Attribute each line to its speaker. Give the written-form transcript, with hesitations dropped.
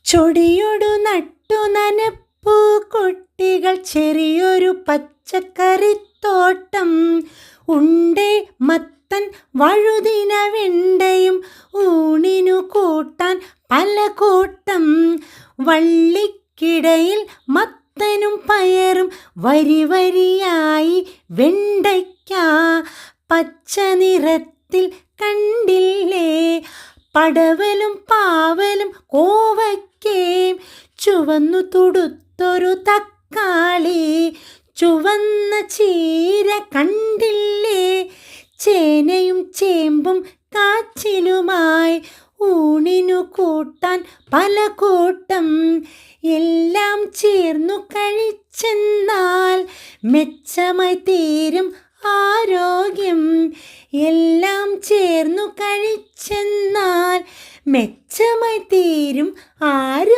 Speaker 1: ചൊടിയൊടു നട്ടു നനപ്പൂ കുട്ടികൾ ചെറിയൊരു പച്ചക്കറിത്തോട്ടം. ഉണ്ടേ മത്തൻ വഴുതിന വെണ്ടയും ഊണിനു കൂട്ടാൻ പല കൂട്ടം. വള്ളിക്കിടയിൽ മത്തനും പയറും വരി വരിയായി വെണ്ടയ്ക്ക. പച്ച നിറത്തിൽ കണ്ടില്ലേ പടവലും പാവലും കോവയ്ക്കയും. ചുവന്നു തുടുത്തൊരു തക്കാളി, ചുവന്ന ചീര കണ്ടില്ലേ. ചേനയും ചേമ്പും കാച്ചിലുമായി ഊണിനു കൂട്ടാൻ പല കൂട്ടം. എല്ലാം ചേർന്നു കഴിച്ചെന്നാൽ മെച്ചമായി തീരും ആരോഗ്യം. എല്ലാം ചേർന്നു കഴിച്ചെന്നാൽ മെച്ചമായി തീരും ആരോഗ്യം.